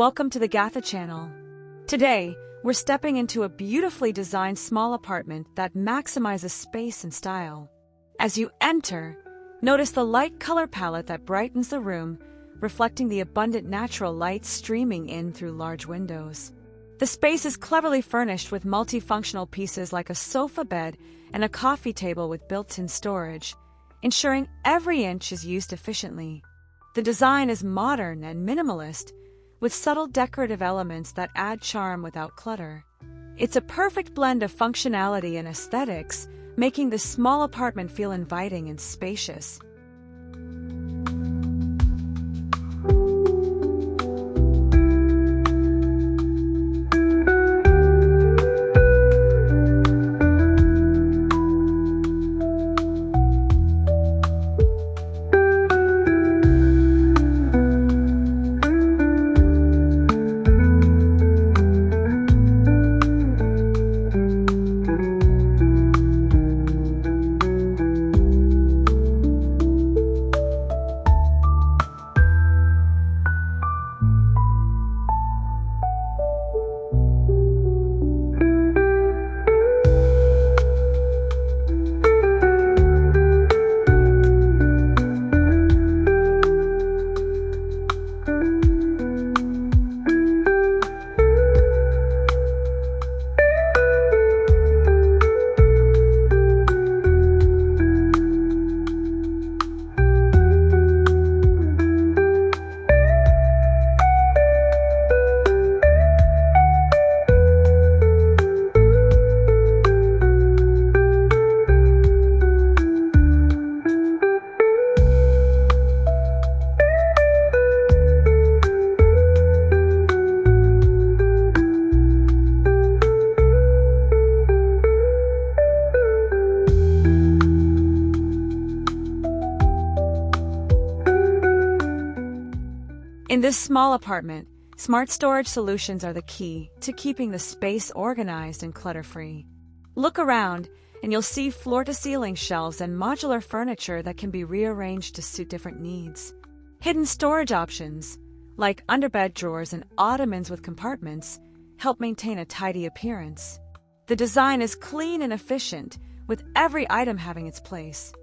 welcome to the Gatha Channel. Today, we're stepping into a beautifully designed small apartment that maximizes space and style. As you enter, notice the light color palette that brightens the room, reflecting the abundant natural light streaming in through large windows. The space is cleverly furnished with multifunctional pieces like a sofa bed and a coffee table with built-in storage, ensuring every inch is used efficiently. The design is modern and minimalist, with subtle decorative elements that add charm without clutter. It's a perfect blend of functionality and aesthetics, making this small apartment feel inviting and spacious. In this small apartment, smart storage solutions are the key to keeping the space organized and clutter-free. Look around, and you'll see floor-to-ceiling shelves and modular furniture that can be rearranged to suit different needs. Hidden storage options, like underbed drawers and ottomans with compartments, help maintain a tidy appearance. The design is clean and efficient, with every item having its place.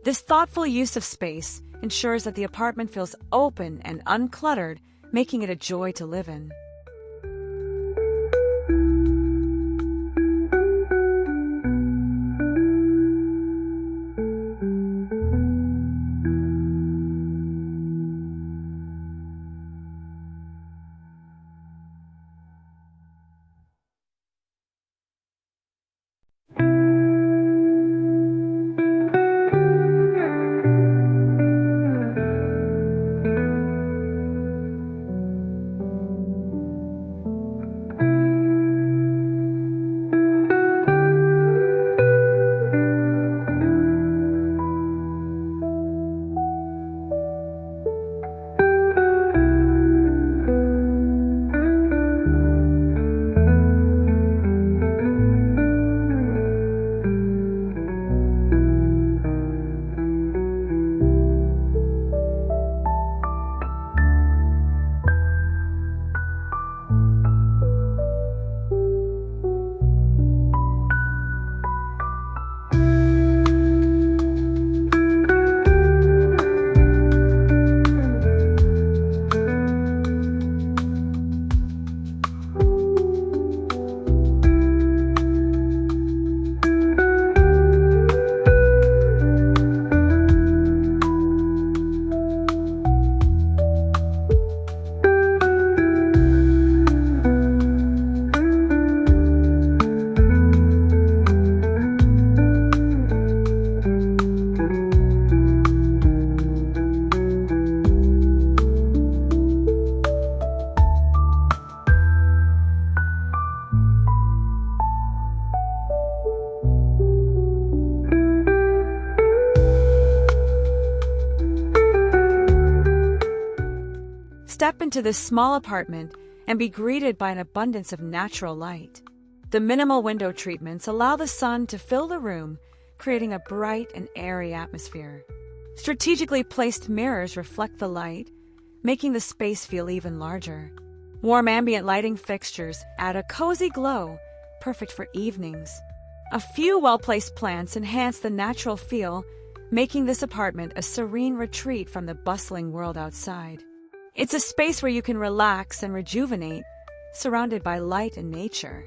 This thoughtful use of space ensures that the apartment feels open and uncluttered, making it a joy to live in. Step into this small apartment and be greeted by an abundance of natural light. The minimal window treatments allow the sun to fill the room, creating a bright and airy atmosphere. Strategically placed mirrors reflect the light, making the space feel even larger. Warm ambient lighting fixtures add a cozy glow, perfect for evenings. A few well-placed plants enhance the natural feel, making this apartment a serene retreat from the bustling world outside. It's a space where you can relax and rejuvenate, surrounded by light and nature.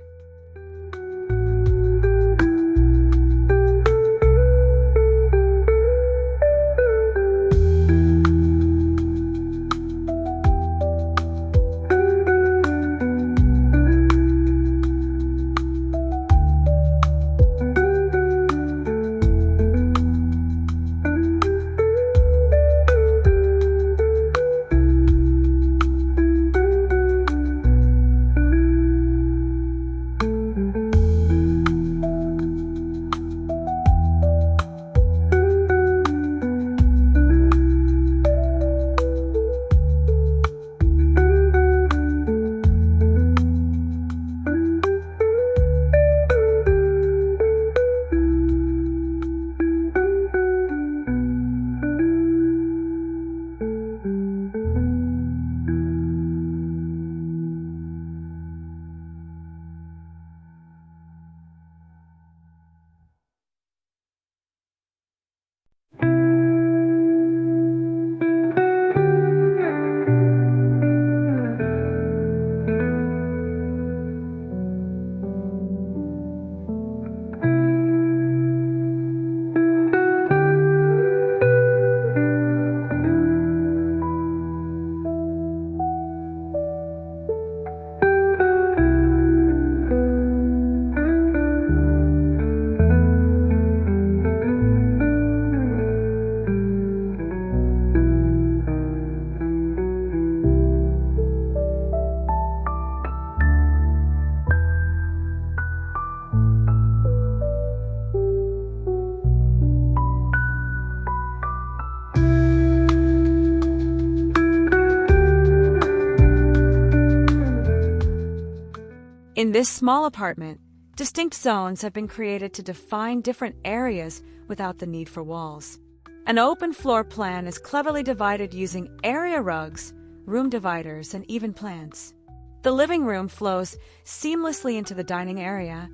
In this small apartment, distinct zones have been created to define different areas without the need for walls. An open floor plan is cleverly divided using area rugs, room dividers, and even plants. The living room flows seamlessly into the dining area,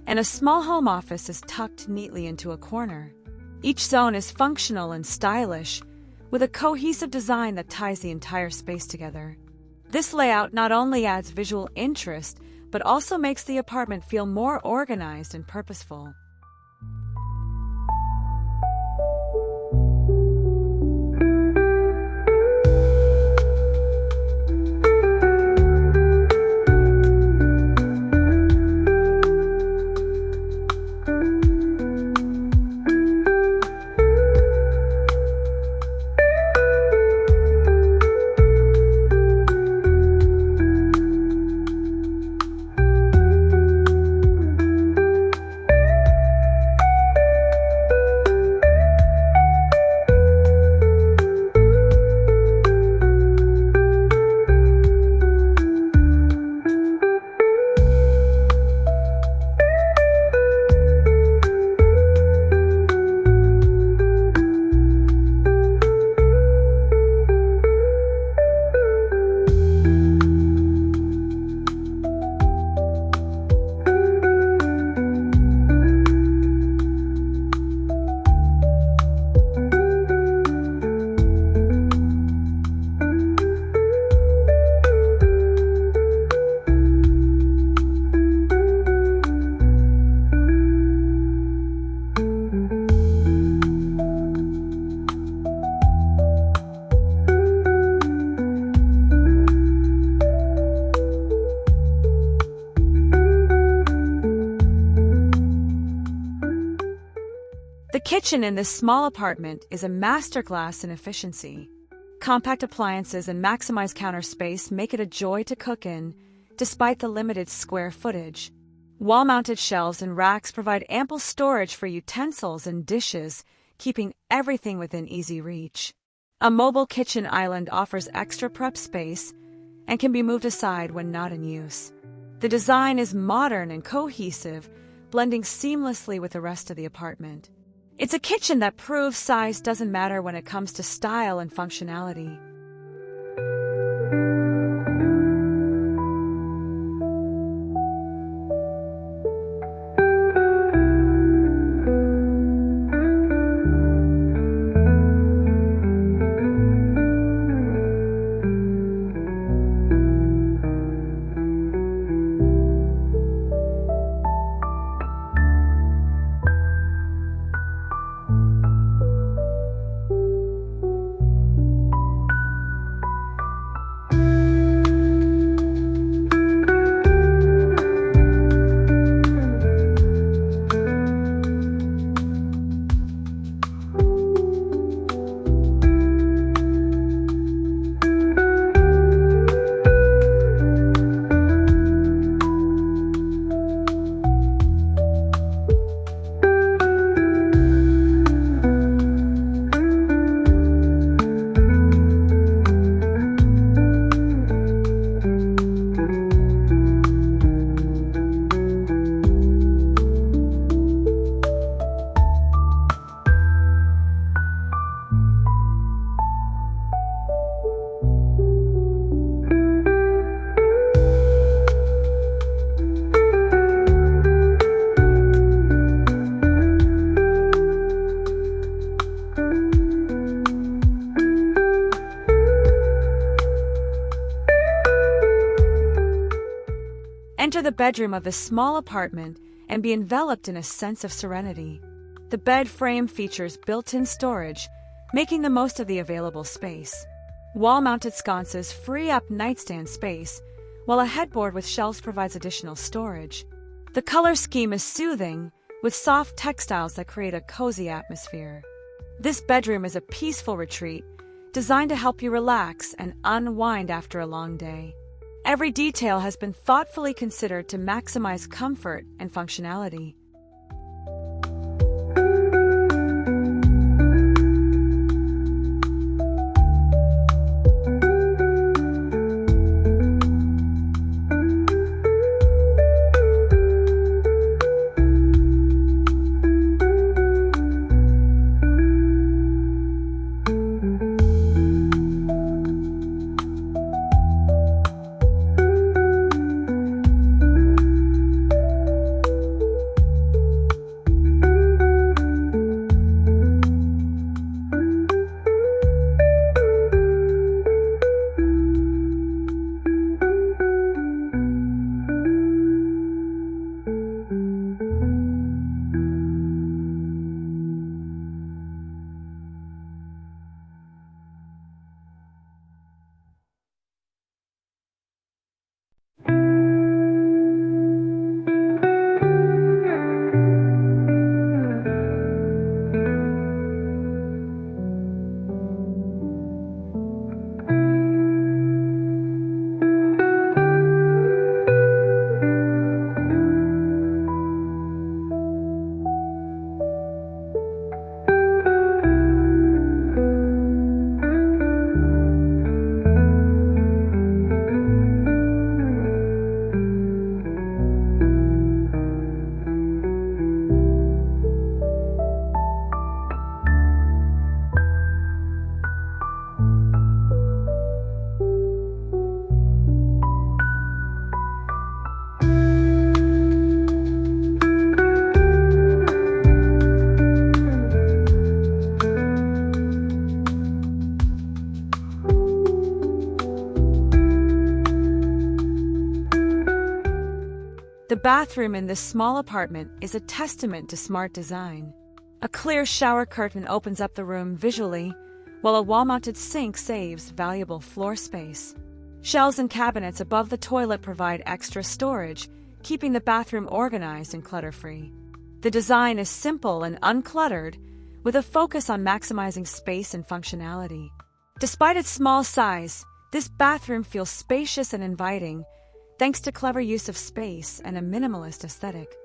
and a small home office is tucked neatly into a corner. Each zone is functional and stylish, with a cohesive design that ties the entire space together. This layout not only adds visual interest, but also makes the apartment feel more organized and purposeful. The kitchen in this small apartment is a masterclass in efficiency. Compact appliances and maximized counter space make it a joy to cook in, despite the limited square footage. Wall-mounted shelves and racks provide ample storage for utensils and dishes, keeping everything within easy reach. A mobile kitchen island offers extra prep space and can be moved aside when not in use. The design is modern and cohesive, blending seamlessly with the rest of the apartment. It's a kitchen that proves size doesn't matter when it comes to style and functionality. Enter the bedroom of this small apartment and be enveloped in a sense of serenity. The bed frame features built-in storage, making the most of the available space. Wall-mounted sconces free up nightstand space, while a headboard with shelves provides additional storage. The color scheme is soothing, with soft textiles that create a cozy atmosphere. This bedroom is a peaceful retreat, designed to help you relax and unwind after a long day. Every detail has been thoughtfully considered to maximize comfort and functionality. The bathroom in this small apartment is a testament to smart design. A clear shower curtain opens up the room visually, while a wall-mounted sink saves valuable floor space. Shelves and cabinets above the toilet provide extra storage, keeping the bathroom organized and clutter-free. The design is simple and uncluttered, with a focus on maximizing space and functionality. Despite its small size, this bathroom feels spacious and inviting, thanks to clever use of space and a minimalist aesthetic.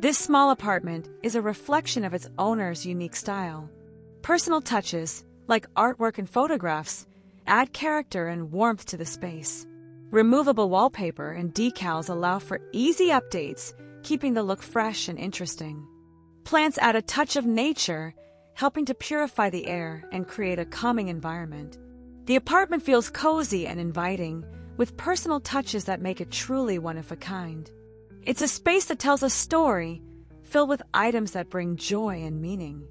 This small apartment is a reflection of its owner's unique style. Personal touches, like artwork and photographs, add character and warmth to the space. Removable wallpaper and decals allow for easy updates, keeping the look fresh and interesting. Plants add a touch of nature, helping to purify the air and create a calming environment. The apartment feels cozy and inviting, with personal touches that make it truly one of a kind. It's a space that tells a story, filled with items that bring joy and meaning.